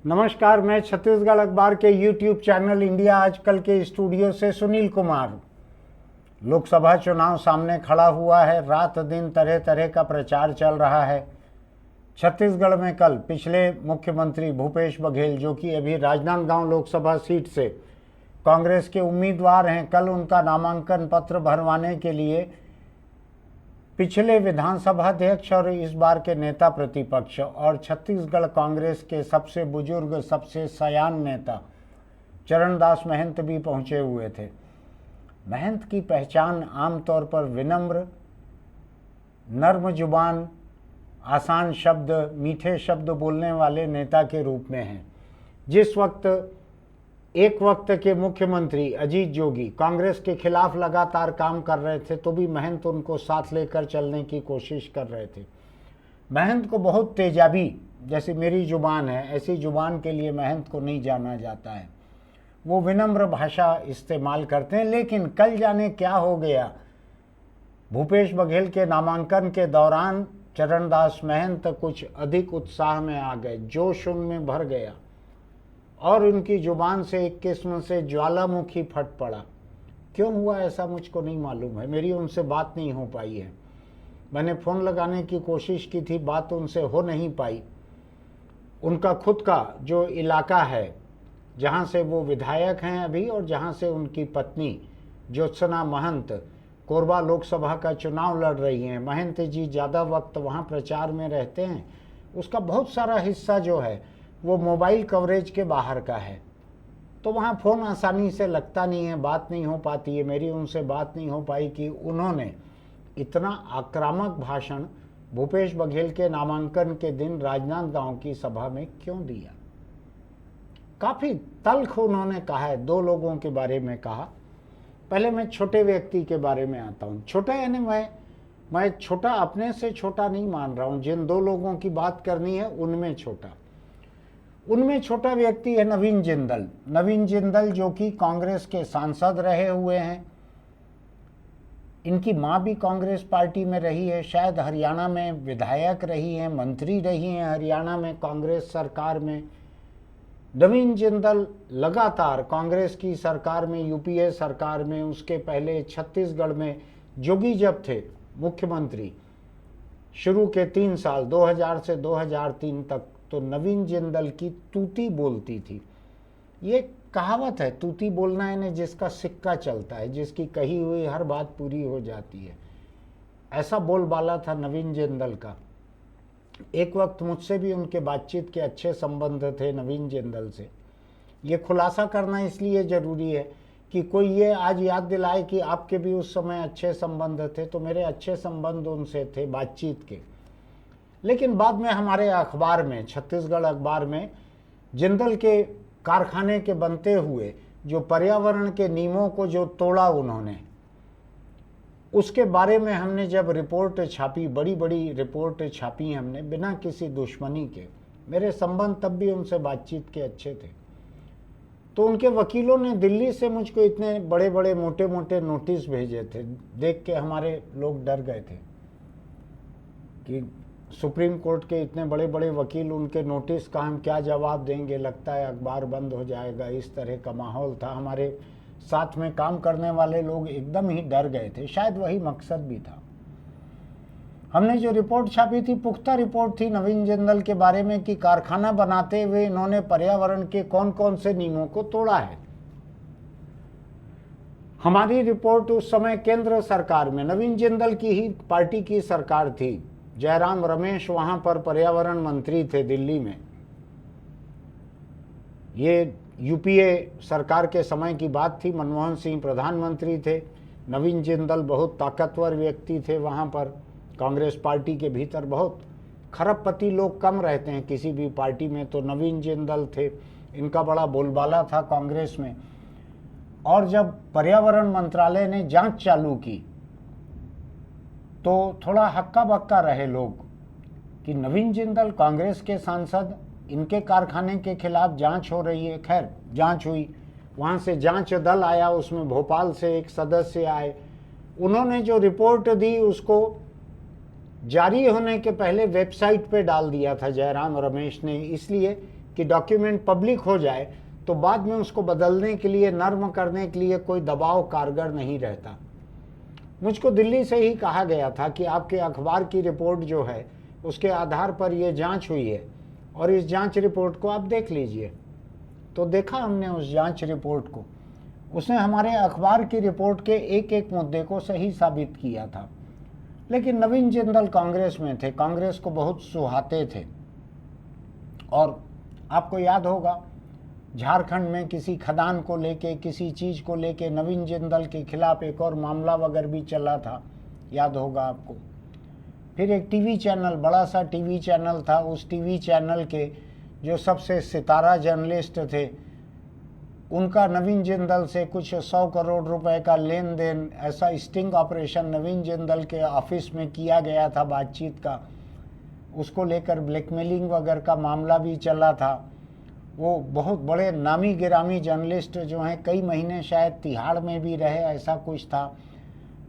नमस्कार, मैं छत्तीसगढ़ अखबार के यूट्यूब चैनल इंडिया आजकल के स्टूडियो से सुनील कुमार। लोकसभा चुनाव सामने खड़ा हुआ है। रात दिन तरह तरह का प्रचार चल रहा है। छत्तीसगढ़ में कल पिछले मुख्यमंत्री भूपेश बघेल, जो कि अभी राजनांदगांव लोकसभा सीट से कांग्रेस के उम्मीदवार हैं, कल उनका नामांकन पत्र भरवाने के लिए पिछले विधानसभा अध्यक्ष और इस बार के नेता प्रतिपक्ष और छत्तीसगढ़ कांग्रेस के सबसे बुजुर्ग, सबसे सयान नेता चरणदास महंत भी पहुंचे हुए थे। महंत की पहचान आमतौर पर विनम्र, नर्म जुबान, आसान शब्द, मीठे शब्द बोलने वाले नेता के रूप में है। जिस वक्त एक वक्त के मुख्यमंत्री अजीत जोगी कांग्रेस के खिलाफ लगातार काम कर रहे थे, तो भी महंत उनको साथ लेकर चलने की कोशिश कर रहे थे। महंत को बहुत तेजाबी, जैसी मेरी जुबान है ऐसी जुबान के लिए महंत को नहीं जाना जाता है। वो विनम्र भाषा इस्तेमाल करते हैं। लेकिन कल जाने क्या हो गया, भूपेश बघेल के नामांकन के दौरान चरणदास महंत कुछ अधिक उत्साह में आ गए, जोश उनमें भर गया और उनकी जुबान से एक किस्म से ज्वालामुखी फट पड़ा। क्यों हुआ ऐसा मुझको नहीं मालूम है। मेरी उनसे बात नहीं हो पाई है। मैंने फ़ोन लगाने की कोशिश की थी, बात उनसे हो नहीं पाई। उनका खुद का जो इलाका है, जहाँ से वो विधायक हैं अभी और जहाँ से उनकी पत्नी ज्योत्सना महंत कोरबा लोकसभा का चुनाव लड़ रही हैं, महंत जी ज़्यादा वक्त वहाँ प्रचार में रहते हैं। उसका बहुत सारा हिस्सा जो है वो मोबाइल कवरेज के बाहर का है, तो वहाँ फ़ोन आसानी से लगता नहीं है, बात नहीं हो पाती है। मेरी उनसे बात नहीं हो पाई कि उन्होंने इतना आक्रामक भाषण भूपेश बघेल के नामांकन के दिन राजनांदगांव की सभा में क्यों दिया। काफ़ी तल्ख उन्होंने कहा है। दो लोगों के बारे में कहा। पहले मैं छोटे व्यक्ति के बारे में आता हूँ। छोटा यानी मैं छोटा अपने से छोटा नहीं मान रहा हूँ। जिन दो लोगों की बात करनी है उनमें छोटा व्यक्ति है नवीन जिंदल। नवीन जिंदल जो कि कांग्रेस के सांसद रहे हुए हैं। इनकी माँ भी कांग्रेस पार्टी में रही है, शायद हरियाणा में विधायक रही हैं, मंत्री रही हैं हरियाणा में कांग्रेस सरकार में। नवीन जिंदल लगातार कांग्रेस की सरकार में, यूपीए सरकार में, उसके पहले छत्तीसगढ़ में जोगी जब थे मुख्यमंत्री शुरू के 3 साल 2000 से 2003 तक, तो नवीन जिंदल की तूती बोलती थी। ये कहावत है, तूती बोलना है जिसका सिक्का चलता है, जिसकी कही हुई हर बात पूरी हो जाती है। ऐसा बोलबाला था नवीन जिंदल का। एक वक्त मुझसे भी उनके बातचीत के अच्छे संबंध थे नवीन जिंदल से। ये खुलासा करना इसलिए ज़रूरी है कि कोई ये आज याद दिलाए कि आपके भी उस समय अच्छे संबंध थे, तो मेरे अच्छे संबंध उनसे थे बातचीत के। लेकिन बाद में हमारे अखबार में, छत्तीसगढ़ अखबार में, जिंदल के कारखाने के बनते हुए जो पर्यावरण के नियमों को जो तोड़ा उन्होंने, उसके बारे में हमने जब रिपोर्ट छापी, बड़ी बड़ी रिपोर्ट छापी हमने बिना किसी दुश्मनी के। मेरे संबंध तब भी उनसे बातचीत के अच्छे थे। तो उनके वकीलों ने दिल्ली से मुझको इतने बड़े बड़े मोटे मोटे नोटिस भेजे थे, देख के हमारे लोग डर गए थे कि सुप्रीम कोर्ट के इतने बड़े बड़े वकील, उनके नोटिस का हम क्या जवाब देंगे, लगता है अखबार बंद हो जाएगा। इस तरह का माहौल था। हमारे साथ में काम करने वाले लोग एकदम ही डर गए थे। शायद वही मकसद भी था। हमने जो रिपोर्ट छापी थी, पुख्ता रिपोर्ट थी नवीन जिंदल के बारे में कि कारखाना बनाते हुए इन्होंने पर्यावरण के कौन कौन से नियमों को तोड़ा है। हमारी रिपोर्ट उस समय केंद्र सरकार में, नवीन जिंदल की ही पार्टी की सरकार थी। जयराम रमेश वहां पर पर्यावरण मंत्री थे दिल्ली में। ये यूपीए सरकार के समय की बात थी। मनमोहन सिंह प्रधानमंत्री थे। नवीन जिंदल बहुत ताकतवर व्यक्ति थे वहाँ पर। कांग्रेस पार्टी के भीतर बहुत खरबपति लोग कम रहते हैं किसी भी पार्टी में, तो नवीन जिंदल थे। इनका बड़ा बोलबाला था कांग्रेस में। और जब पर्यावरण मंत्रालय ने जांच चालू की तो थोड़ा हक्का बक्का रहे लोग कि नवीन जिंदल कांग्रेस के सांसद, इनके कारखाने के खिलाफ जांच हो रही है। खैर, जांच हुई, वहाँ से जांच दल आया, उसमें भोपाल से एक सदस्य आए। उन्होंने जो रिपोर्ट दी उसको जारी होने के पहले वेबसाइट पे डाल दिया था जयराम रमेश ने, इसलिए कि डॉक्यूमेंट पब्लिक हो जाए तो बाद में उसको बदलने के लिए, नर्म करने के लिए कोई दबाव कारगर नहीं रहता। मुझको दिल्ली से ही कहा गया था कि आपके अखबार की रिपोर्ट जो है उसके आधार पर ये जांच हुई है और इस जांच रिपोर्ट को आप देख लीजिए। तो देखा हमने उस जांच रिपोर्ट को, उसने हमारे अखबार की रिपोर्ट के एक एक मुद्दे को सही साबित किया था। लेकिन नवीन जिंदल कांग्रेस में थे, कांग्रेस को बहुत सुहाते थे। और आपको याद होगा झारखंड में किसी खदान को लेके, किसी चीज़ को लेके नवीन जिंदल के खिलाफ एक और मामला वगैरह भी चला था, याद होगा आपको। फिर एक टीवी चैनल, बड़ा सा टीवी चैनल था, उस टीवी चैनल के जो सबसे सितारा जर्नलिस्ट थे उनका नवीन जिंदल से कुछ 100 करोड़ रुपए का लेन देन, ऐसा स्टिंग ऑपरेशन नवीन जिंदल के ऑफिस में किया गया था बातचीत का, उसको लेकर ब्लैकमेलिंग वगैरह का मामला भी चला था। वो बहुत बड़े नामी गिरामी जर्नलिस्ट जो हैं कई महीने शायद तिहाड़ में भी रहे, ऐसा कुछ था।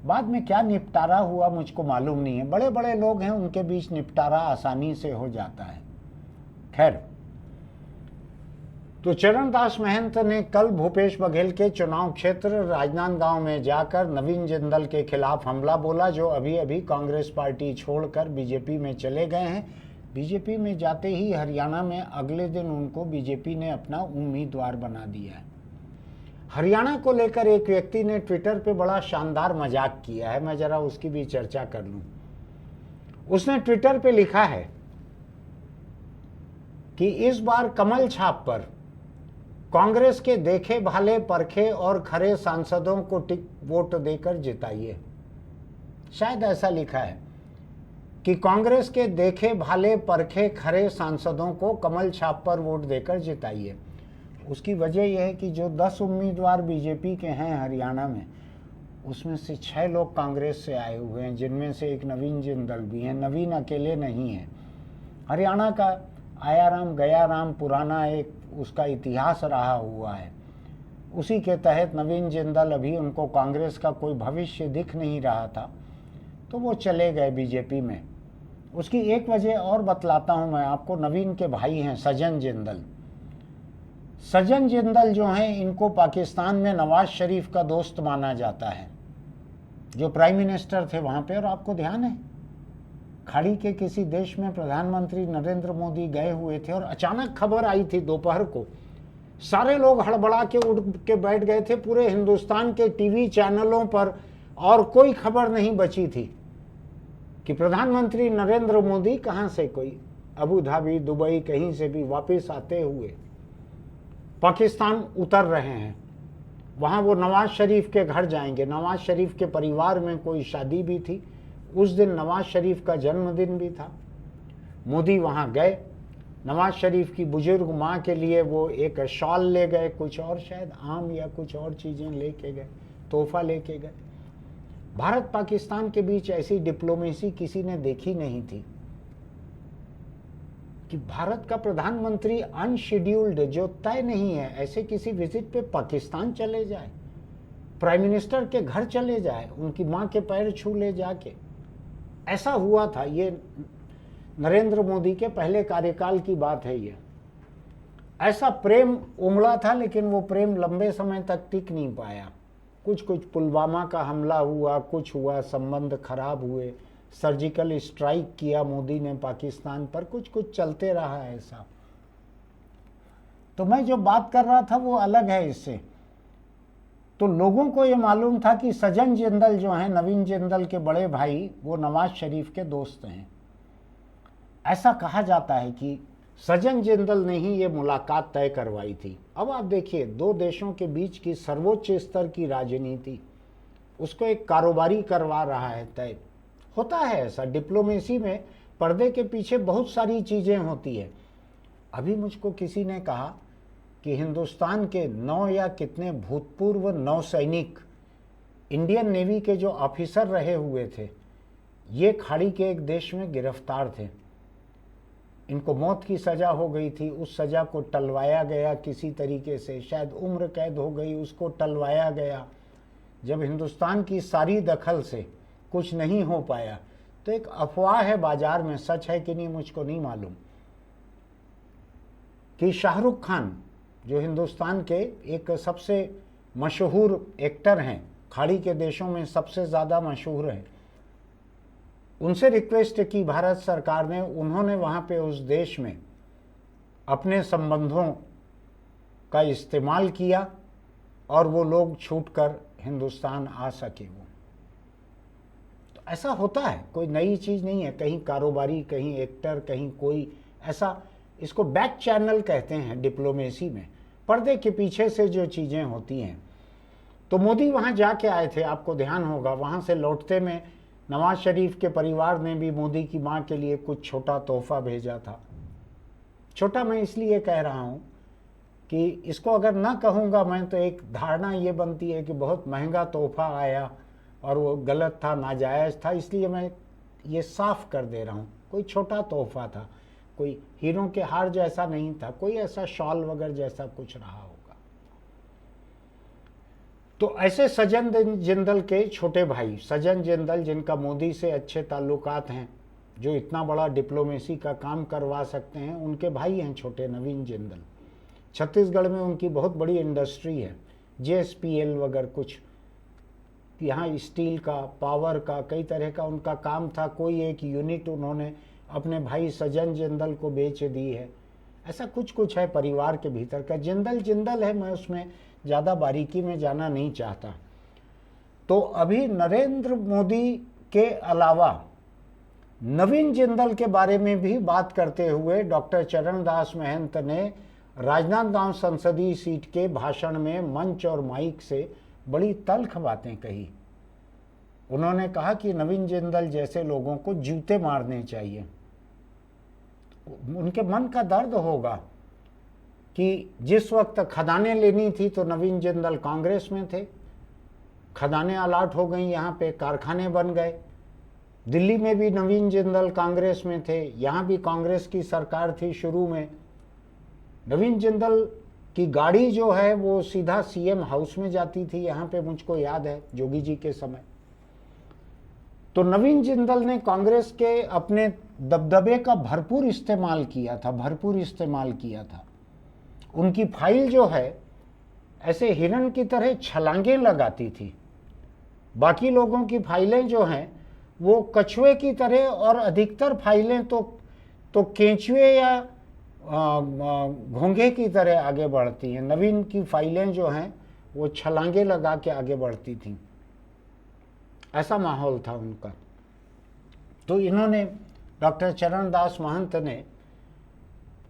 बाद में क्या निपटारा हुआ मुझको मालूम नहीं है। बड़े बड़े लोग हैं, उनके बीच निपटारा आसानी से हो जाता है। खैर, तो चरणदास महंत ने कल भूपेश बघेल के चुनाव क्षेत्र राजनांदगांव में जाकर नवीन जिंदल के खिलाफ हमला बोला, जो अभी अभी कांग्रेस पार्टी छोड़कर बीजेपी में चले गए हैं। बीजेपी में जाते ही हरियाणा में अगले दिन उनको बीजेपी ने अपना उम्मीदवार बना दिया है। हरियाणा को लेकर एक व्यक्ति ने ट्विटर पे बड़ा शानदार मजाक किया है, मैं जरा उसकी भी चर्चा कर लूं। उसने ट्विटर पे लिखा है कि इस बार कमल छाप पर कांग्रेस के देखे भाले परखे और खरे सांसदों को वोट देकर जिताइए। शायद ऐसा लिखा है कि कांग्रेस के देखे भाले परखे खरे सांसदों को कमल छाप पर वोट देकर जिताइए। उसकी वजह यह है कि जो 10 उम्मीदवार बीजेपी के हैं हरियाणा में, उसमें से 6 लोग कांग्रेस से आए हुए हैं, जिनमें से एक नवीन जिंदल भी हैं। नवीन अकेले नहीं है। हरियाणा का आया राम गया राम पुराना एक उसका इतिहास रहा हुआ है। उसी के तहत नवीन जिंदल, अभी उनको कांग्रेस का कोई भविष्य दिख नहीं रहा था तो वो चले गए बीजेपी में। उसकी एक वजह और बतलाता हूं मैं आपको। नवीन के भाई हैं सज्जन जिंदल। सज्जन जिंदल जो हैं, इनको पाकिस्तान में नवाज शरीफ का दोस्त माना जाता है, जो प्राइम मिनिस्टर थे वहां पे। और आपको ध्यान है, खाड़ी के किसी देश में प्रधानमंत्री नरेंद्र मोदी गए हुए थे और अचानक खबर आई थी दोपहर को। सारे लोग हड़बड़ा के उठ के बैठ गए थे, पूरे हिंदुस्तान के टीवी चैनलों पर और कोई खबर नहीं बची थी कि प्रधानमंत्री नरेंद्र मोदी कहां से, कोई अबू धाबी, दुबई, कहीं से भी वापस आते हुए पाकिस्तान उतर रहे हैं। वहां वो नवाज शरीफ के घर जाएंगे। नवाज शरीफ के परिवार में कोई शादी भी थी, उस दिन नवाज शरीफ का जन्मदिन भी था। मोदी वहां गए, नवाज शरीफ की बुजुर्ग माँ के लिए वो एक शॉल ले गए, कुछ और शायद आम या कुछ और चीजें लेके गए, तोहफा लेके गए। भारत पाकिस्तान के बीच ऐसी डिप्लोमेसी किसी ने देखी नहीं थी कि भारत का प्रधानमंत्री अनशेड्यूल्ड, जो तय नहीं है, ऐसे किसी विजिट पे पाकिस्तान चले जाए, प्राइम मिनिस्टर के घर चले जाए, उनकी मां के पैर छू ले जाके। ऐसा हुआ था। ये नरेंद्र मोदी के पहले कार्यकाल की बात है। ये ऐसा प्रेम उमड़ा था, लेकिन वो प्रेम लंबे समय तक टिक नहीं पाया। कुछ पुलवामा का हमला हुआ, कुछ हुआ, संबंध खराब हुए, सर्जिकल स्ट्राइक किया मोदी ने पाकिस्तान पर, कुछ चलते रहा ऐसा। तो मैं जो बात कर रहा था वो अलग है इससे। तो लोगों को ये मालूम था कि सज्जन जिंदल जो हैं, नवीन जिंदल के बड़े भाई, वो नवाज शरीफ के दोस्त हैं। ऐसा कहा जाता है कि सज्जन जिंदल ने ही ये मुलाकात तय करवाई थी। अब आप देखिए, दो देशों के बीच की सर्वोच्च स्तर की राजनीति, उसको एक कारोबारी करवा रहा है तय। होता है ऐसा, डिप्लोमेसी में पर्दे के पीछे बहुत सारी चीजें होती है। अभी मुझको किसी ने कहा कि हिंदुस्तान के 9 या कितने भूतपूर्व नौसैनिक, इंडियन नेवी के जो ऑफिसर रहे हुए थे, ये खाड़ी के एक देश में गिरफ्तार थे। इनको मौत की सजा हो गई थी, उस सजा को टलवाया गया किसी तरीके से, शायद उम्र कैद हो गई, उसको टलवाया गया। जब हिंदुस्तान की सारी दखल से कुछ नहीं हो पाया तो एक अफवाह है बाजार में, सच है कि नहीं मुझको नहीं मालूम, कि शाहरुख खान जो हिंदुस्तान के एक सबसे मशहूर एक्टर हैं, खाड़ी के देशों में सबसे ज़्यादा मशहूर हैं, उनसे रिक्वेस्ट की भारत सरकार ने, उन्होंने वहाँ पे उस देश में अपने संबंधों का इस्तेमाल किया और वो लोग छूटकर हिंदुस्तान आ सके। वो तो ऐसा होता है, कोई नई चीज़ नहीं है, कहीं कारोबारी, कहीं एक्टर, कहीं कोई ऐसा, इसको बैक चैनल कहते हैं डिप्लोमेसी में, पर्दे के पीछे से जो चीज़ें होती हैं। तो मोदी वहाँ जाके आए थे, आपको ध्यान होगा, वहाँ से लौटते में नवाज शरीफ के परिवार ने भी मोदी की माँ के लिए कुछ छोटा तोहफा भेजा था। छोटा मैं इसलिए कह रहा हूँ कि इसको अगर ना कहूँगा मैं तो एक धारणा ये बनती है कि बहुत महंगा तोहफा आया और वो गलत था, नाजायज़ था, इसलिए मैं ये साफ कर दे रहा हूँ। कोई छोटा तोहफा था, कोई हीरों के हार जैसा नहीं था, कोई ऐसा शॉल वगैरह जैसा कुछ रहा होगा। तो ऐसे सज्जन जिंदल के छोटे भाई सज्जन जिंदल, जिनका मोदी से अच्छे ताल्लुकात हैं, जो इतना बड़ा डिप्लोमेसी का काम करवा सकते हैं, उनके भाई हैं छोटे नवीन जिंदल। छत्तीसगढ़ में उनकी बहुत बड़ी इंडस्ट्री है, JSPL वगैरह कुछ, यहाँ स्टील का, पावर का, कई तरह का उनका काम था। कोई एक यूनिट उन्होंने अपने भाई सज्जन जिंदल को बेच दी है। ऐसा कुछ कुछ है परिवार के भीतर का। जिंदल जिंदल है, मैं उसमें ज़्यादा बारीकी में जाना नहीं चाहता। तो अभी नरेंद्र मोदी के अलावा नवीन जिंदल के बारे में भी बात करते हुए डॉक्टर चरणदास महंत ने राजनांदगांव संसदीय सीट के भाषण में मंच और माइक से बड़ी तल्ख बातें कही। उन्होंने कहा कि नवीन जिंदल जैसे लोगों को जूते मारने चाहिए। उनके मन का दर्द होगा कि जिस वक्त खदानें लेनी थी तो नवीन जिंदल कांग्रेस में थे, खदानें अलॉट हो गई, यहाँ पे कारखाने बन गए। दिल्ली में भी नवीन जिंदल कांग्रेस में थे, यहाँ भी कांग्रेस की सरकार थी शुरू में। नवीन जिंदल की गाड़ी जो है वो सीधा CM हाउस में जाती थी, यहाँ पे मुझको याद है जोगी जी के समय। तो नवीन जिंदल ने कांग्रेस के अपने दबदबे का भरपूर इस्तेमाल किया था। उनकी फाइल जो है ऐसे हिरण की तरह छलांगे लगाती थी। बाकी लोगों की फाइलें जो हैं वो कछुए की तरह, और अधिकतर फाइलें तो केंचुए या घोंघे की तरह आगे बढ़ती हैं। नवीन की फाइलें जो हैं वो छलांगे लगा के आगे बढ़ती थीं। ऐसा माहौल था उनका। तो इन्होंने, डॉक्टर चरणदास महंत ने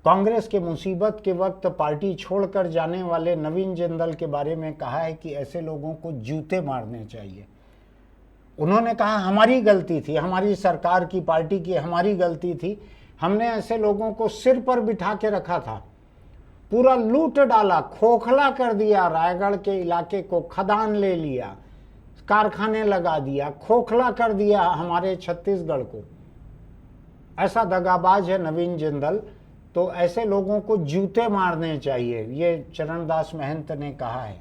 कांग्रेस के मुसीबत के वक्त पार्टी छोड़कर जाने वाले नवीन जिंदल के बारे में कहा है कि ऐसे लोगों को जूते मारने चाहिए। उन्होंने कहा हमारी गलती थी, हमारी सरकार की, पार्टी की हमारी गलती थी, हमने ऐसे लोगों को सिर पर बिठा के रखा था, पूरा लूट डाला, खोखला कर दिया, रायगढ़ के इलाके को खदान ले लिया, कारखाने लगा दिया, खोखला कर दिया हमारे छत्तीसगढ़ को। ऐसा दगाबाज है नवीन जिंदल, तो ऐसे लोगों को जूते मारने चाहिए, ये चरणदास महंत ने कहा है।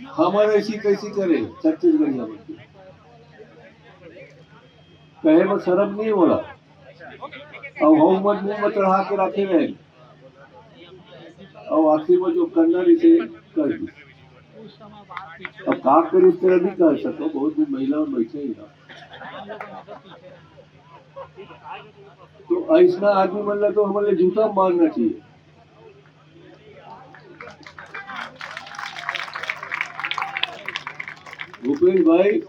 हमारे ऐसी कैसी करे छत्तीसगढ़ कहे में शर्म नहीं हो रहा, और हुकूमत मुंह में चढ़ा के रखे रहे, और आखिर में जो करना इसे कर दी। अब काम कर इस तरह नहीं कर सको, बहुत भी महिला और बैठे ही ना। तो ऐसा आदमी मतलब तो हमारे जूता मारना चाहिए। भूपेश भाई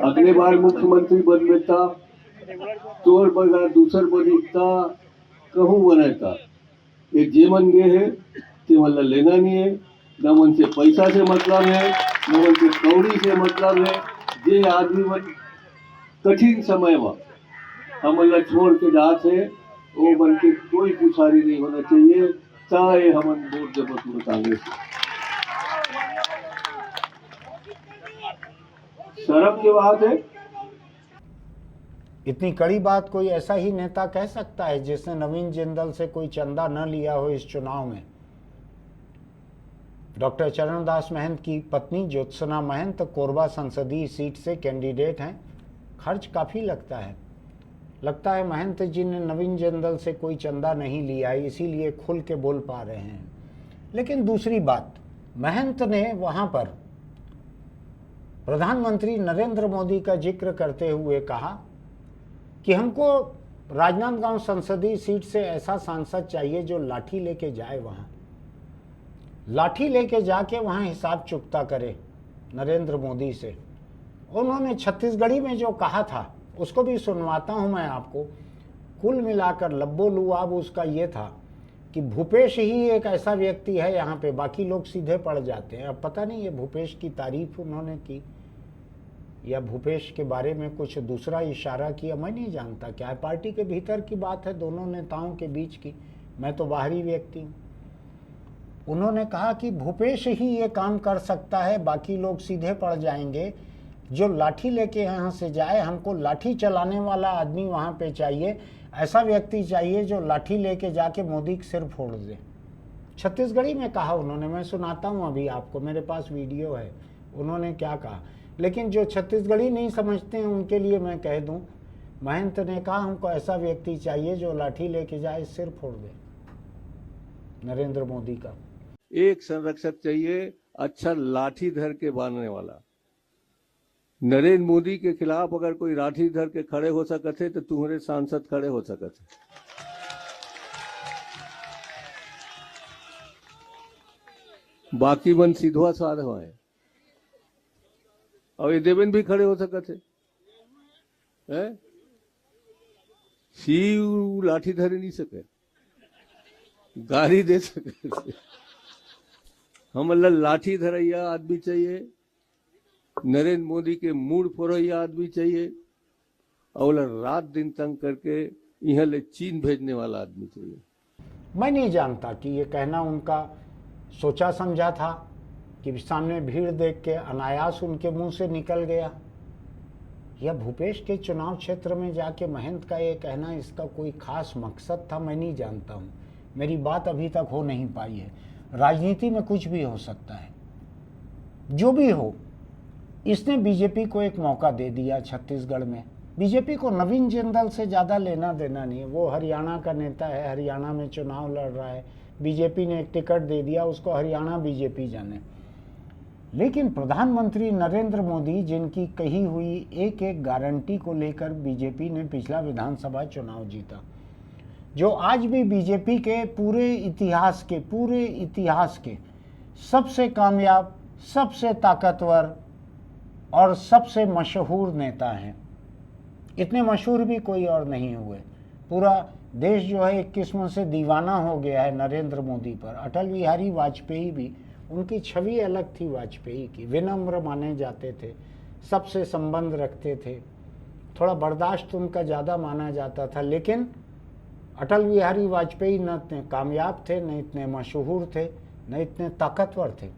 अगले बार मुख्यमंत्री बन बेटा, तोर बगा दूसर बनीता कहूँ बनाता, ये जेमन गे है ते मतलब लेना नहीं है, न मन से पैसा से मतलब है, न मन से कौड़ी से मतलब है। जे आदमी मन कठिन समय में हम मतलब छोड़ के जाते हैं, वो मन के कोई पुछारी नहीं होना चाहिए, चाहे हम वोट जबरदस्त कांग्रेस। शर्म की बात है। इतनी कड़ी बात कोई ऐसा ही नेता कह सकता है जिसने नवीन जिंदल से कोई चंदा न लिया हो इस चुनाव में। डॉक्टर चरणदास महंत की पत्नी ज्योत्सना महंत कोरबा संसदीय सीट से कैंडिडेट हैं। खर्च काफ़ी लगता है, लगता है महंत जी ने नवीन जिंदल से कोई चंदा नहीं लिया है, इसीलिए खुल के बोल पा रहे हैं। लेकिन दूसरी बात, महंत ने वहां पर प्रधानमंत्री नरेंद्र मोदी का जिक्र करते हुए कहा कि हमको राजनांदगांव संसदीय सीट से ऐसा सांसद चाहिए जो लाठी लेके जाए, वहां लाठी लेके जाके वहां हिसाब चुकता करे नरेंद्र मोदी से। उन्होंने छत्तीसगढ़ी में जो कहा था उसको भी सुनवाता हूं मैं आपको। कुल मिलाकर लब्बो लुआब उसका ये था कि भूपेश ही एक ऐसा व्यक्ति है यहाँ पे, बाकी लोग सीधे पड़ जाते हैं। अब पता नहीं ये भूपेश की तारीफ उन्होंने की या भूपेश के बारे में कुछ दूसरा इशारा किया, मैं नहीं जानता। क्या है, पार्टी के भीतर की बात है दोनों नेताओं के बीच की, मैं तो बाहरी व्यक्ति हूँ। उन्होंने कहा कि भूपेश ही ये काम कर सकता है, बाकी लोग सीधे पड़ जाएंगे। जो लाठी लेके यहाँ से जाए, हमको लाठी चलाने वाला आदमी वहाँ पे चाहिए, ऐसा व्यक्ति चाहिए जो लाठी लेके जाके मोदी के सिर फोड़ दे। छत्तीसगढ़ी में कहा उन्होंने, मैं सुनाता हूँ अभी आपको, मेरे पास वीडियो है उन्होंने क्या कहा। लेकिन जो छत्तीसगढ़ी नहीं समझते हैं उनके लिए मैं कह दूँ, महंत ने कहा हमको ऐसा व्यक्ति चाहिए जो लाठी लेके जाए सिर फोड़ दे नरेंद्र मोदी का। एक संरक्षक चाहिए, अच्छा लाठी धर के बांधने वाला। नरेंद्र मोदी के खिलाफ अगर कोई लाठी धर के खड़े हो सकते तो तुम्हारे सांसद खड़े हो सकते। बाकी मन सीधवा साधवा है, और ये देवेंद्र भी खड़े हो सकते हैं। शिव लाठी धरे नहीं सके, गाड़ी दे सके। हम अल्लाह लाठी धरैया आदमी चाहिए, नरेंद्र मोदी के मूड फोरैया आदमी चाहिए, और रात दिन तंग करके यहाँ ले चीन भेजने वाला आदमी चाहिए। मैं नहीं जानता कि ये कहना उनका सोचा समझा था कि सामने भीड़ देख के अनायास उनके मुंह से निकल गया, या भूपेश के चुनाव क्षेत्र में जाके महंत का ये कहना इसका कोई खास मकसद था, मैं नहीं जानता हूँ। मेरी बात अभी तक हो नहीं पाई है। राजनीति में कुछ भी हो सकता है, जो भी हो। इसने बीजेपी को एक मौका दे दिया छत्तीसगढ़ में। बीजेपी को नवीन जिंदल से ज़्यादा लेना देना नहीं है, वो हरियाणा का नेता है, हरियाणा में चुनाव लड़ रहा है, बीजेपी ने एक टिकट दे दिया उसको, हरियाणा बीजेपी जाने। लेकिन प्रधानमंत्री नरेंद्र मोदी, जिनकी कही हुई एक एक गारंटी को लेकर बीजेपी ने पिछला विधानसभा चुनाव जीता, जो आज भी बीजेपी के पूरे इतिहास के सबसे कामयाब, सबसे ताकतवर और सबसे मशहूर नेता हैं। इतने मशहूर भी कोई और नहीं हुए। पूरा देश जो है एक किस्म से दीवाना हो गया है नरेंद्र मोदी पर। अटल बिहारी वाजपेयी भी, उनकी छवि अलग थी वाजपेयी की, विनम्र माने जाते थे, सबसे संबंध रखते थे, थोड़ा बर्दाश्त उनका ज़्यादा माना जाता था। लेकिन अटल बिहारी वाजपेयी न इतने कामयाब थे, न इतने मशहूर थे, न इतने ताकतवर थे।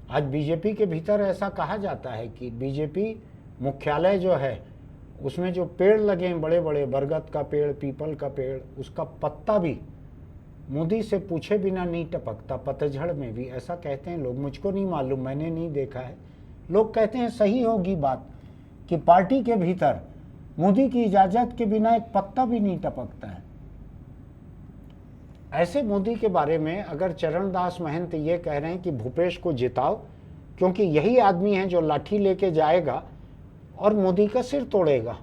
आज बीजेपी के भीतर ऐसा कहा जाता है कि बीजेपी मुख्यालय जो है उसमें जो पेड़ लगे हैं बड़े बड़े, बरगद का पेड़, पीपल का पेड़, उसका पत्ता भी मोदी से पूछे बिना नहीं टपकता, पतझड़ में भी, ऐसा कहते हैं लोग। मुझको नहीं मालूम, मैंने नहीं देखा है। लोग कहते हैं सही होगी बात कि पार्टी के भीतर मोदी की इजाज़त के बिना एक पत्ता भी नहीं टपकता है। ऐसे मोदी के बारे में अगर चरणदास महंत ये कह रहे हैं कि भूपेश को जिताओ, क्योंकि यही आदमी है जो लाठी लेके जाएगा और मोदी का सिर तोड़ेगा।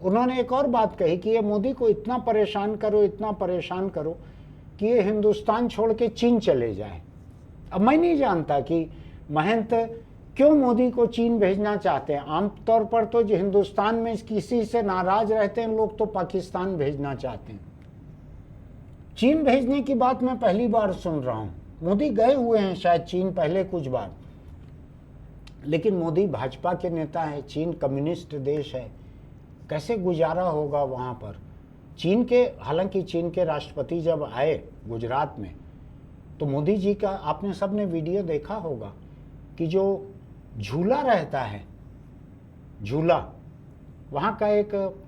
उन्होंने एक और बात कही कि ये मोदी को इतना परेशान करो, इतना परेशान करो कि ये हिंदुस्तान छोड़ के चीन चले जाए। अब मैं नहीं जानता कि महंत क्यों मोदी को चीन भेजना चाहते हैं। आमतौर पर तो जो हिंदुस्तान में किसी से नाराज रहते हैं लोग तो पाकिस्तान भेजना चाहते हैं। चीन भेजने की बात मैं पहली बार सुन रहा हूँ। मोदी गए हुए हैं शायद चीन पहले कुछ बार, लेकिन मोदी भाजपा के नेता है, चीन कम्युनिस्ट देश है, कैसे गुजारा होगा वहाँ पर चीन के। हालांकि चीन के राष्ट्रपति जब आए गुजरात में तो मोदी जी का आपने सबने वीडियो देखा होगा कि जो झूला रहता है, झूला वहाँ का एक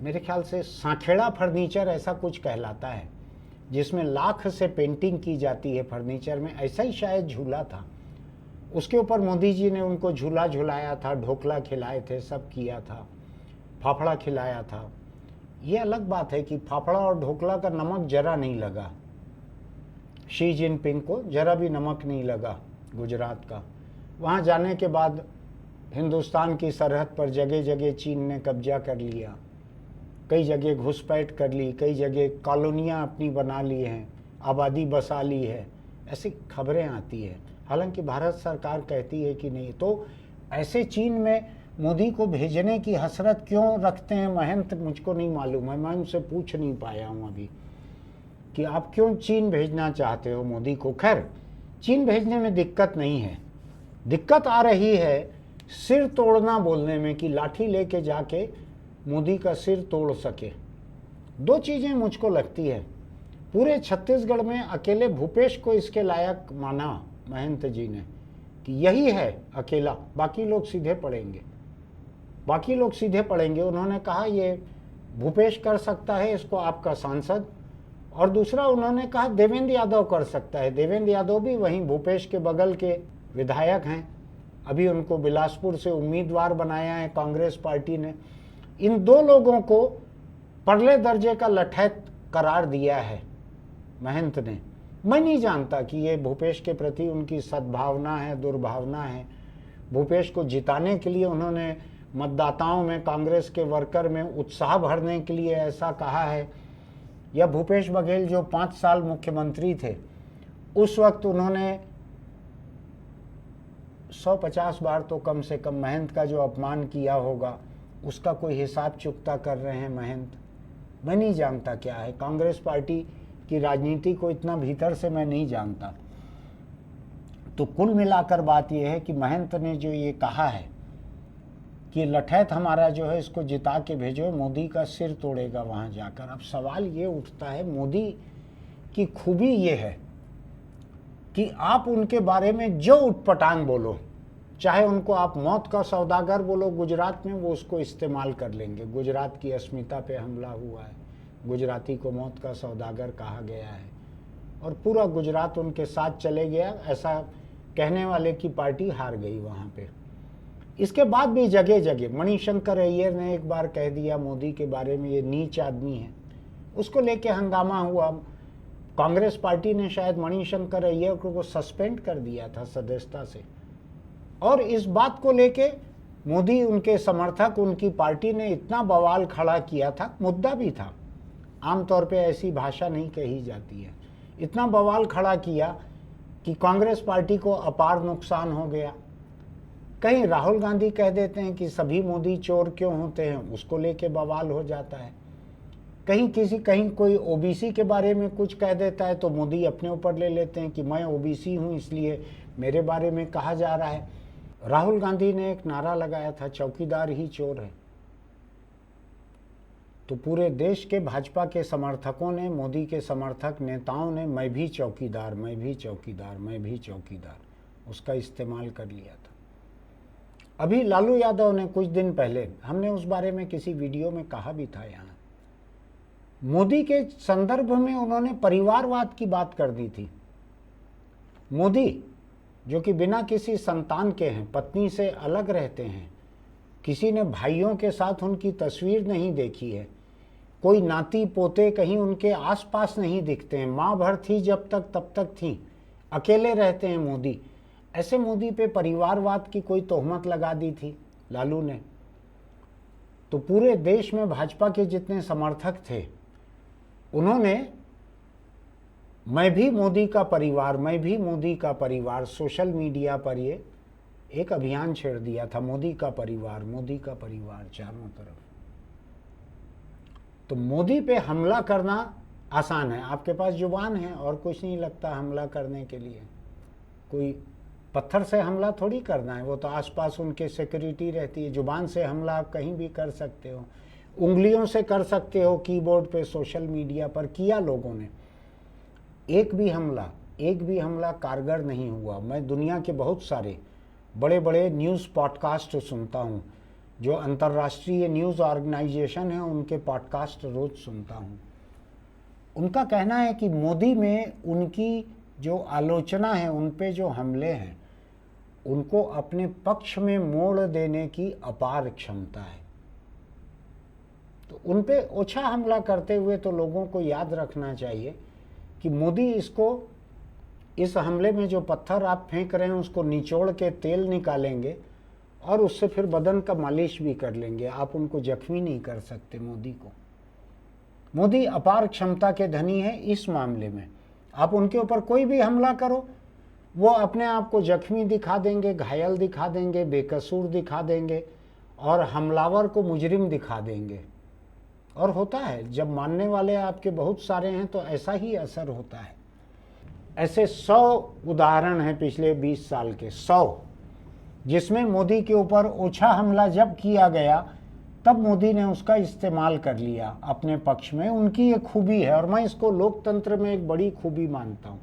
मेरे ख्याल से सांखेड़ा फर्नीचर ऐसा कुछ कहलाता है, जिसमें लाख से पेंटिंग की जाती है फर्नीचर में, ऐसा ही शायद झूला था। उसके ऊपर मोदी जी ने उनको झूला झुलाया था, ढोकला खिलाए थे, सब किया था, फाफड़ा खिलाया था। ये अलग बात है कि फाफड़ा और ढोकला का नमक जरा नहीं लगा, शी जिनपिंग को जरा भी नमक नहीं लगा गुजरात का। वहाँ जाने के बाद हिंदुस्तान की सरहद पर जगह जगह चीन ने कब्जा कर लिया, कई जगह घुसपैठ कर ली, कई जगह कॉलोनियाँ अपनी बना ली हैं, आबादी बसा ली है, ऐसी खबरें आती है। हालांकि भारत सरकार कहती है कि नहीं। तो ऐसे चीन में मोदी को भेजने की हसरत क्यों रखते हैं महंत, मुझको नहीं मालूम है, मैं उनसे पूछ नहीं पाया हूँ अभी कि आप क्यों चीन भेजना चाहते हो मोदी को। खैर, चीन भेजने में दिक्कत नहीं है, दिक्कत आ रही है सिर तोड़ना बोलने में कि लाठी लेके जाके मोदी का सिर तोड़ सके। दो चीज़ें मुझको लगती है, पूरे छत्तीसगढ़ में अकेले भूपेश को इसके लायक माना महंत जी ने कि यही है अकेला, बाकी लोग सीधे पड़ेंगे, बाकी लोग सीधे पड़ेंगे। उन्होंने कहा ये भूपेश कर सकता है, इसको आपका सांसद। और दूसरा उन्होंने कहा देवेंद्र यादव कर सकता है। देवेंद्र यादव भी वहीं भूपेश के बगल के विधायक हैं, अभी उनको बिलासपुर से उम्मीदवार बनाया है कांग्रेस पार्टी ने। इन दो लोगों को परले दर्जे का लठैत करार दिया है महंत ने। मैं नहीं जानता कि ये भूपेश के प्रति उनकी सद्भावना है, दुर्भावना है। भूपेश को जिताने के लिए उन्होंने मतदाताओं में, कांग्रेस के वर्कर में उत्साह भरने के लिए ऐसा कहा है, या भूपेश बघेल जो 5 साल मुख्यमंत्री थे उस वक्त उन्होंने 150 बार तो कम से कम महंत का जो अपमान किया होगा उसका कोई हिसाब चुकता कर रहे हैं महंत। मैं नहीं जानता क्या है, कांग्रेस पार्टी की राजनीति को इतना भीतर से मैं नहीं जानता। तो कुल मिलाकर बात यह है कि महंत ने जो ये कहा है कि लठैत हमारा जो है इसको जिता के भेजो, मोदी का सिर तोड़ेगा वहाँ जाकर। अब सवाल ये उठता है, मोदी की खूबी ये है कि आप उनके बारे में जो उटपटांग बोलो, चाहे उनको आप मौत का सौदागर बोलो गुजरात में, वो उसको इस्तेमाल कर लेंगे। गुजरात की अस्मिता पे हमला हुआ है, गुजराती को मौत का सौदागर कहा गया है और पूरा गुजरात उनके साथ चले गया, ऐसा कहने वाले की पार्टी हार गई वहाँ पे। इसके बाद भी जगह जगह मणिशंकर अय्यर ने एक बार कह दिया मोदी के बारे में ये नीच आदमी है, उसको लेके हंगामा हुआ। कांग्रेस पार्टी ने शायद मणिशंकर अय्यर को सस्पेंड कर दिया था सदस्यता से। और इस बात को लेके मोदी, उनके समर्थक, उनकी पार्टी ने इतना बवाल खड़ा किया था, मुद्दा भी था, आमतौर पे ऐसी भाषा नहीं कही जाती है, इतना बवाल खड़ा किया कि कांग्रेस पार्टी को अपार नुकसान हो गया। कहीं राहुल गांधी कह देते हैं कि सभी मोदी चोर क्यों होते हैं, उसको लेके बवाल हो जाता है। कहीं कोई ओबीसी के बारे में कुछ कह देता है तो मोदी अपने ऊपर ले लेते हैं कि मैं ओबीसी हूं इसलिए मेरे बारे में कहा जा रहा है। राहुल गांधी ने एक नारा लगाया था, चौकीदार ही चोर है। तो पूरे देश के भाजपा के समर्थकों ने, मोदी के समर्थक नेताओं ने मैं भी चौकीदार, मैं भी चौकीदार, मैं भी चौकीदार, उसका इस्तेमाल कर लिया था। अभी लालू यादव ने कुछ दिन पहले, हमने उस बारे में किसी वीडियो में कहा भी था यहाँ, मोदी के संदर्भ में उन्होंने परिवारवाद की बात कर दी थी। मोदी जो कि बिना किसी संतान के हैं, पत्नी से अलग रहते हैं, किसी ने भाइयों के साथ उनकी तस्वीर नहीं देखी है, कोई नाती पोते कहीं उनके आसपास नहीं दिखते हैं, माँ भर थी जब तक तब तक थी, अकेले रहते हैं मोदी। ऐसे मोदी पे परिवारवाद की कोई तोहमत लगा दी थी लालू ने। तो पूरे देश में भाजपा के जितने समर्थक थे उन्होंने मैं भी मोदी का परिवार, मैं भी मोदी का परिवार, सोशल मीडिया पर ये एक अभियान छेड़ दिया था, मोदी का परिवार, मोदी का परिवार चारों तरफ। तो मोदी पे हमला करना आसान है, आपके पास जुबान है और कुछ नहीं लगता हमला करने के लिए। कोई पत्थर से हमला थोड़ी करना है, वो तो आसपास उनके सिक्योरिटी रहती है। जुबान से हमला आप कहीं भी कर सकते हो, उंगलियों से कर सकते हो, कीबोर्ड पे, सोशल मीडिया पर किया लोगों ने। एक भी हमला कारगर नहीं हुआ। मैं दुनिया के बहुत सारे बड़े बड़े न्यूज़ पॉडकास्ट सुनता हूँ, जो अंतर्राष्ट्रीय न्यूज़ ऑर्गेनाइजेशन है उनके पॉडकास्ट रोज़ सुनता हूँ। उनका कहना है कि मोदी में उनकी जो आलोचना है, उन पे जो हमले हैं, उनको अपने पक्ष में मोड़ देने की अपार क्षमता है। तो उन पे ओछा हमला करते हुए तो लोगों को याद रखना चाहिए कि मोदी इस हमले में जो पत्थर आप फेंक रहे हैं उसको निचोड़ के तेल निकालेंगे और उससे फिर बदन का मालिश भी कर लेंगे। आप उनको जख्मी नहीं कर सकते मोदी को। मोदी अपार क्षमता के धनी है इस मामले में। आप उनके ऊपर कोई भी हमला करो, वो अपने आप को जख्मी दिखा देंगे, घायल दिखा देंगे, बेकसूर दिखा देंगे और हमलावर को मुजरिम दिखा देंगे। और होता है, जब मानने वाले आपके बहुत सारे हैं तो ऐसा ही असर होता है। ऐसे 100 उदाहरण हैं पिछले 20 साल के, 100, जिसमें मोदी के ऊपर ओछा हमला जब किया गया तब मोदी ने उसका इस्तेमाल कर लिया अपने पक्ष में। उनकी ये खूबी है और मैं इसको लोकतंत्र में एक बड़ी खूबी मानता हूँ।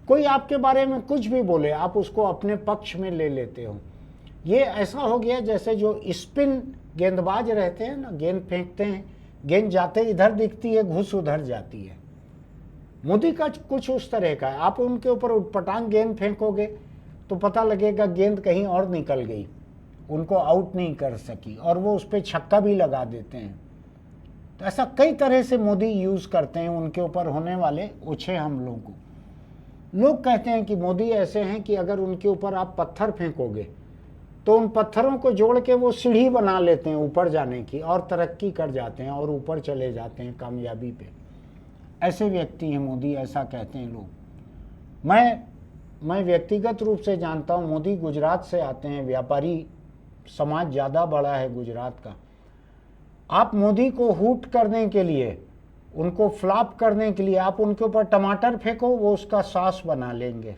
कोई आपके बारे में कुछ भी बोले, आप उसको अपने पक्ष में ले लेते हो। ये ऐसा हो गया जैसे जो स्पिन गेंदबाज रहते हैं ना, गेंद फेंकते हैं, गेंद जाते इधर दिखती है, घुस उधर जाती है। मोदी का कुछ उस तरह का है। आप उनके ऊपर उटपटांग गेंद फेंकोगे तो पता लगेगा गेंद कहीं और निकल गई, उनको आउट नहीं कर सकी, और वो उस पर छक्का भी लगा देते हैं। तो ऐसा कई तरह से मोदी यूज़ करते हैं उनके ऊपर होने वाले ओछे हमलों को। लोग कहते हैं कि मोदी ऐसे हैं कि अगर उनके ऊपर आप पत्थर फेंकोगे तो उन पत्थरों को जोड़ के वो सीढ़ी बना लेते हैं ऊपर जाने की और तरक्की कर जाते हैं और ऊपर चले जाते हैं कामयाबी पे। ऐसे व्यक्ति हैं मोदी, ऐसा कहते हैं लोग। मैं व्यक्तिगत रूप से जानता हूँ, मोदी गुजरात से आते हैं, व्यापारी समाज ज़्यादा बड़ा है गुजरात का। आप मोदी को हूट करने के लिए, उनको फ्लॉप करने के लिए आप उनके ऊपर टमाटर फेंको, वो उसका सॉस बना लेंगे।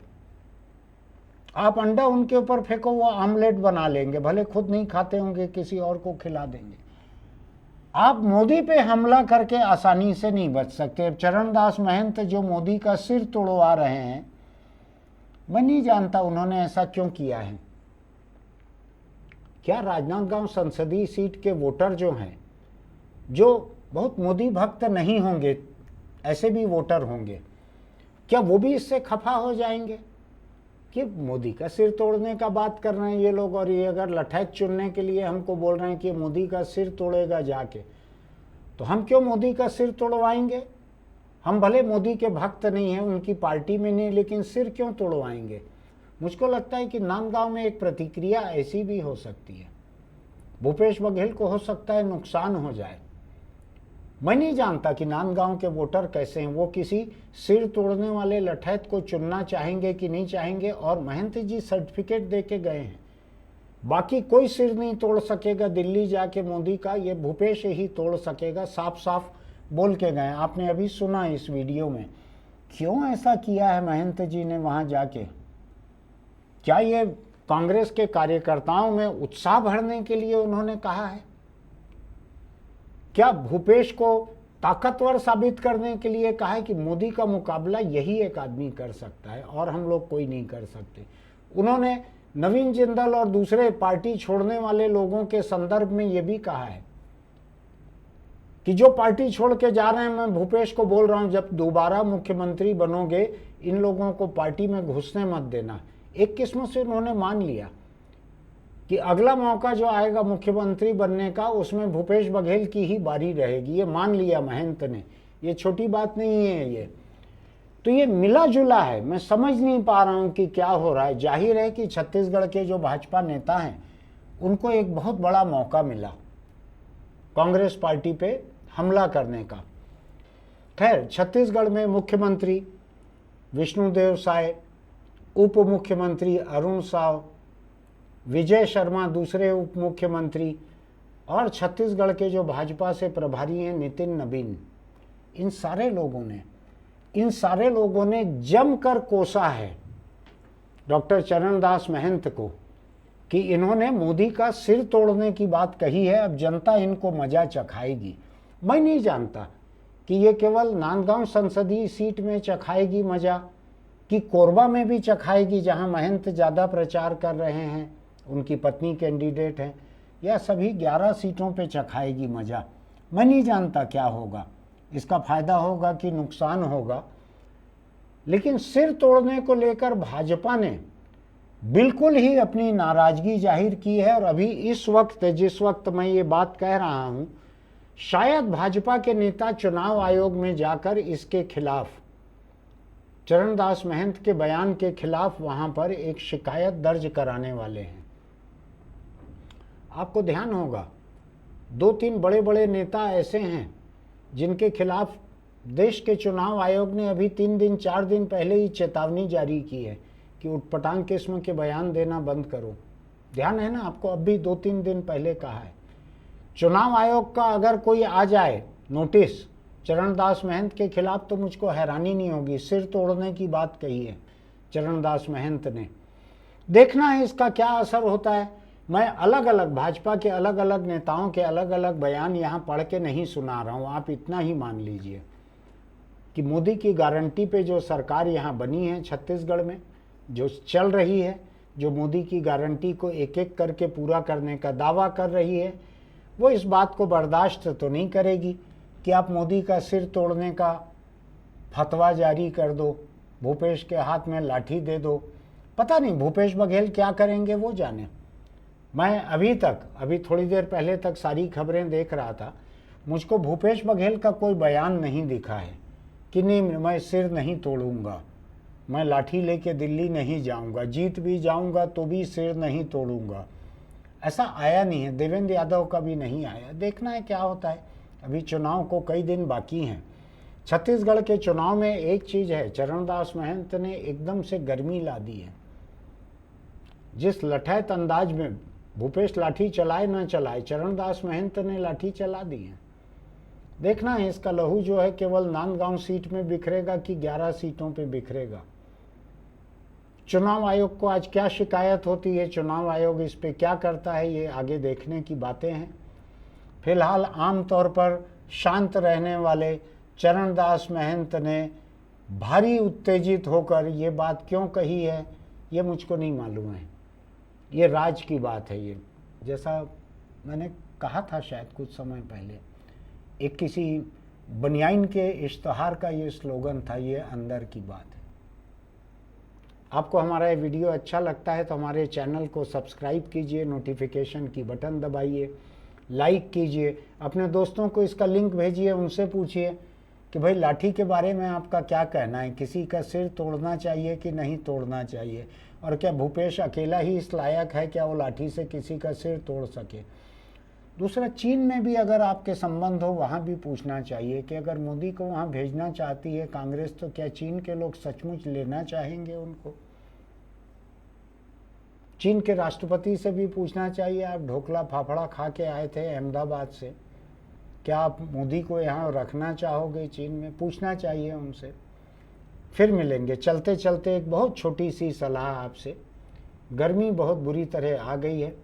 आप अंडा उनके ऊपर फेंको, वो आमलेट बना लेंगे, भले खुद नहीं खाते होंगे, किसी और को खिला देंगे। आप मोदी पे हमला करके आसानी से नहीं बच सकते। चरणदास महंत जो मोदी का सिर तोड़वा रहे हैं, मैं नहीं जानता उन्होंने ऐसा क्यों किया है। क्या राजनांदगांव संसदीय सीट के वोटर जो हैं, जो बहुत मोदी भक्त नहीं होंगे, ऐसे भी वोटर होंगे, क्या वो भी इससे खफा हो जाएंगे कि मोदी का सिर तोड़ने का बात कर रहे हैं ये लोग, और ये अगर लठैत चुनने के लिए हमको बोल रहे हैं कि मोदी का सिर तोड़ेगा जाके, तो हम क्यों मोदी का सिर तोड़वाएंगे? हम भले मोदी के भक्त नहीं हैं, उनकी पार्टी में नहीं, लेकिन सिर क्यों तोड़वाएंगे? मुझको लगता है कि नांदगांव में एक प्रतिक्रिया ऐसी भी हो सकती है। भूपेश बघेल को हो सकता है नुकसान हो जाए। मैं नहीं जानता कि नांदगांव के वोटर कैसे हैं, वो किसी सिर तोड़ने वाले लठैत को चुनना चाहेंगे कि नहीं चाहेंगे। और महंत जी सर्टिफिकेट दे के गए हैं, बाकी कोई सिर नहीं तोड़ सकेगा दिल्ली जाके मोदी का, ये भूपेश ही तोड़ सकेगा, साफ साफ बोल के गए। आपने अभी सुना इस वीडियो में। क्यों ऐसा किया है महंत जी ने वहाँ जाके? क्या ये कांग्रेस के कार्यकर्ताओं में उत्साह भरने के लिए उन्होंने कहा है? क्या भूपेश को ताकतवर साबित करने के लिए कहा है कि मोदी का मुकाबला यही एक आदमी कर सकता है और हम लोग कोई नहीं कर सकते? उन्होंने नवीन जिंदल और दूसरे पार्टी छोड़ने वाले लोगों के संदर्भ में ये भी कहा है कि जो पार्टी छोड़ के जा रहे हैं, मैं भूपेश को बोल रहा हूं, जब दोबारा मुख्यमंत्री बनोगे इन लोगों को पार्टी में घुसने मत देना। एक किस्म से उन्होंने मान लिया कि अगला मौका जो आएगा मुख्यमंत्री बनने का, उसमें भूपेश बघेल की ही बारी रहेगी। ये मान लिया महंत ने, ये छोटी बात नहीं है ये। तो ये मिला जुला है, मैं समझ नहीं पा रहा हूं कि क्या हो रहा है। जाहिर है कि छत्तीसगढ़ के जो भाजपा नेता हैं उनको एक बहुत बड़ा मौका मिला कांग्रेस पार्टी पे हमला करने का। खैर, छत्तीसगढ़ में मुख्यमंत्री विष्णुदेव साय, उप मुख्यमंत्री अरुण साव, विजय शर्मा दूसरे उप मुख्यमंत्री, और छत्तीसगढ़ के जो भाजपा से प्रभारी हैं नितिन नबीन, इन सारे लोगों ने जमकर कोसा है डॉक्टर चरणदास महंत को कि इन्होंने मोदी का सिर तोड़ने की बात कही है, अब जनता इनको मजा चखाएगी। मैं नहीं जानता कि ये केवल नांदगांव संसदीय सीट में चखाएगी मजा कि कोरबा में भी चखाएगी जहां महंत ज़्यादा प्रचार कर रहे हैं, उनकी पत्नी कैंडिडेट हैं, या सभी 11 सीटों पे चखाएगी मजा। मैं नहीं जानता क्या होगा, इसका फायदा होगा कि नुकसान होगा। लेकिन सिर तोड़ने को लेकर भाजपा ने बिल्कुल ही अपनी नाराजगी जाहिर की है। और अभी इस वक्त, जिस वक्त मैं ये बात कह रहा हूँ, शायद भाजपा के नेता चुनाव आयोग में जाकर इसके खिलाफ, चरणदास महंत के बयान के खिलाफ वहां पर एक शिकायत दर्ज कराने वाले हैं। आपको ध्यान होगा 2-3 बड़े बड़े नेता ऐसे हैं जिनके खिलाफ देश के चुनाव आयोग ने अभी 3 दिन 4 दिन पहले ही चेतावनी जारी की है कि उटपटांग किस्म के बयान देना बंद करो। ध्यान है ना आपको, अभी 2-3 दिन पहले कहा है। चुनाव आयोग का अगर कोई आ जाए नोटिस चरणदास महंत के खिलाफ तो मुझको हैरानी नहीं होगी। सिर तोड़ने की बात कही है चरणदास महंत ने। देखना है इसका क्या असर होता है। मैं अलग अलग भाजपा के अलग अलग नेताओं के अलग अलग बयान यहाँ पढ़ के नहीं सुना रहा हूँ। आप इतना ही मान लीजिए कि मोदी की गारंटी पे जो सरकार यहाँ बनी है छत्तीसगढ़ में, जो चल रही है, जो मोदी की गारंटी को एक एक करके पूरा करने का दावा कर रही है, वो इस बात को बर्दाश्त तो नहीं करेगी कि आप मोदी का सिर तोड़ने का फतवा जारी कर दो, भूपेश के हाथ में लाठी दे दो। पता नहीं भूपेश बघेल क्या करेंगे वो जाने। मैं अभी थोड़ी देर पहले तक सारी खबरें देख रहा था, मुझको भूपेश बघेल का कोई बयान नहीं दिखा है कि नहीं मैं सिर नहीं तोड़ूंगा, मैं लाठी लेके दिल्ली नहीं जाऊंगा, जीत भी जाऊंगा तो भी सिर नहीं तोड़ूंगा। ऐसा आया नहीं है, देवेंद्र यादव का भी नहीं आया। देखना है क्या होता है। अभी चुनाव को कई दिन बाकी हैं। छत्तीसगढ़ के चुनाव में एक चीज़ है, चरणदास महंत ने एकदम से गर्मी ला दी है। जिस लठैत अंदाज में भूपेश लाठी चलाए न चलाए, चरणदास महंत ने लाठी चला दी है। देखना है इसका लहू जो है केवल नांदगांव सीट में बिखरेगा कि 11 सीटों पे बिखरेगा। चुनाव आयोग को आज क्या शिकायत होती है, चुनाव आयोग इस पे क्या करता है, ये आगे देखने की बातें हैं। फिलहाल आमतौर पर शांत रहने वाले चरणदास महंत ने भारी उत्तेजित होकर ये बात क्यों कही है ये मुझको नहीं मालूम है। ये राज की बात है। ये जैसा मैंने कहा था शायद कुछ समय पहले, एक किसी बनियाइन के इश्तहार का ये स्लोगन था, ये अंदर की बात है। आपको हमारा ये वीडियो अच्छा लगता है तो हमारे चैनल को सब्सक्राइब कीजिए, नोटिफिकेशन की बटन दबाइए, लाइक कीजिए, अपने दोस्तों को इसका लिंक भेजिए, उनसे पूछिए कि भाई लाठी के बारे में आपका क्या कहना है, किसी का सिर तोड़ना चाहिए कि नहीं तोड़ना चाहिए, और क्या भूपेश अकेला ही इस लायक है क्या वो लाठी से किसी का सिर तोड़ सके। दूसरा, चीन में भी अगर आपके संबंध हो वहाँ भी पूछना चाहिए कि अगर मोदी को वहाँ भेजना चाहती है कांग्रेस तो क्या चीन के लोग सचमुच लेना चाहेंगे उनको। चीन के राष्ट्रपति से भी पूछना चाहिए, आप ढोकला फाफड़ा खा के आए थे अहमदाबाद से, क्या आप मोदी को यहाँ रखना चाहोगे चीन में, पूछना चाहिए उनसे। फिर मिलेंगे। चलते चलते एक बहुत छोटी सी सलाह आपसे, गर्मी बहुत बुरी तरह आ गई है,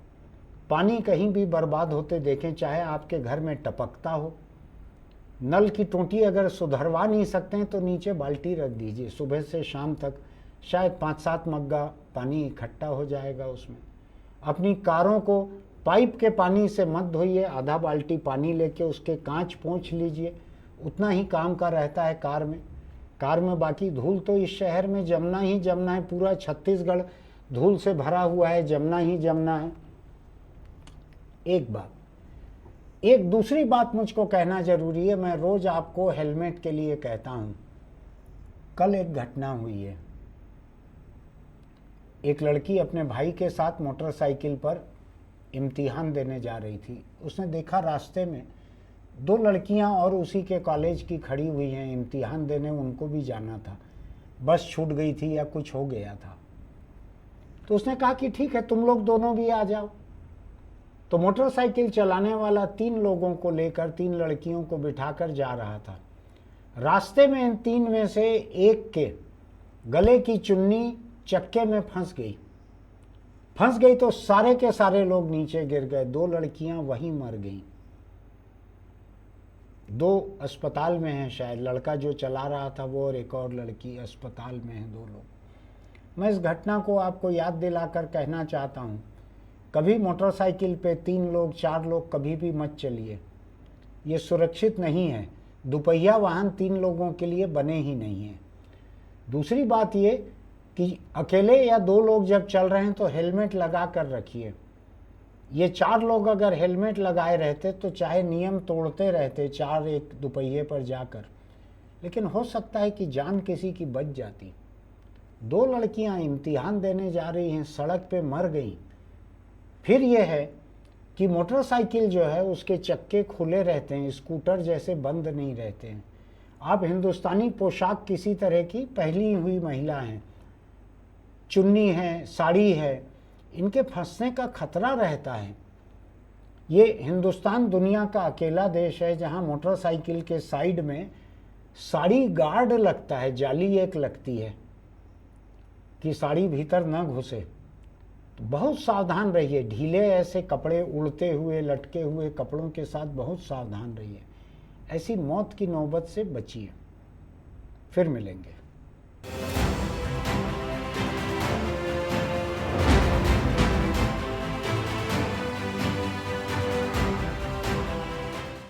पानी कहीं भी बर्बाद होते देखें, चाहे आपके घर में टपकता हो, नल की टोंटी अगर सुधरवा नहीं सकते हैं तो नीचे बाल्टी रख दीजिए, सुबह से शाम तक शायद 5-7 मग्गा पानी इकट्ठा हो जाएगा उसमें। अपनी कारों को पाइप के पानी से मत धोइए, आधा बाल्टी पानी लेके उसके कांच पोंछ लीजिए, उतना ही काम का रहता है कार में। बाकी धूल तो इस शहर में जमना ही जमना है, पूरा छत्तीसगढ़ धूल से भरा हुआ है, जमना ही जमना है। एक दूसरी बात मुझको कहना जरूरी है, मैं रोज आपको हेलमेट के लिए कहता हूं। कल एक घटना हुई है, एक लड़की अपने भाई के साथ मोटरसाइकिल पर इम्तिहान देने जा रही थी। उसने देखा रास्ते में 2 लड़कियां और उसी के कॉलेज की खड़ी हुई हैं, इम्तिहान देने उनको भी जाना था, बस छूट गई थी या कुछ हो गया था। तो उसने कहा कि ठीक है तुम लोग दोनों भी आ जाओ। तो मोटरसाइकिल चलाने वाला 3 लोगों को लेकर 3 लड़कियों को बिठाकर जा रहा था। रास्ते में इन 3 में से एक के गले की चुन्नी चक्के में फंस गई तो सारे के सारे लोग नीचे गिर गए, 2 लड़कियां वहीं मर गईं। 2 अस्पताल में हैं, शायद लड़का जो चला रहा था वो और एक और लड़की अस्पताल में है, 2 लोग। मैं इस घटना को आपको याद दिलाकर कहना चाहता हूँ, कभी मोटरसाइकिल पे 3 लोग 4 लोग कभी भी मत चलिए, ये सुरक्षित नहीं है। दुपहिया वाहन 3 लोगों के लिए बने ही नहीं हैं। दूसरी बात ये कि अकेले या 2 लोग जब चल रहे हैं तो हेलमेट लगा कर रखिए। ये 4 लोग अगर हेलमेट लगाए रहते तो चाहे नियम तोड़ते रहते 4 एक दुपहिए पर जाकर, लेकिन हो सकता है कि जान किसी की बच जाती। 2 लड़कियां इम्तिहान देने जा रही हैं, सड़क पे मर गई। फिर यह है कि मोटरसाइकिल जो है उसके चक्के खुले रहते हैं, स्कूटर जैसे बंद नहीं रहते हैं। आप हिंदुस्तानी पोशाक किसी तरह की पहनी हुई महिला हैं, चुन्नी है, साड़ी है, इनके फंसने का खतरा रहता है। ये हिंदुस्तान दुनिया का अकेला देश है जहां मोटरसाइकिल के साइड में साड़ी गार्ड लगता है, जाली एक लगती है कि साड़ी भीतर न घुसे। तो बहुत सावधान रहिए, ढीले ऐसे कपड़े, उड़ते हुए लटके हुए कपड़ों के साथ बहुत सावधान रहिए। ऐसी मौत की नौबत से बचिए। फिर मिलेंगे।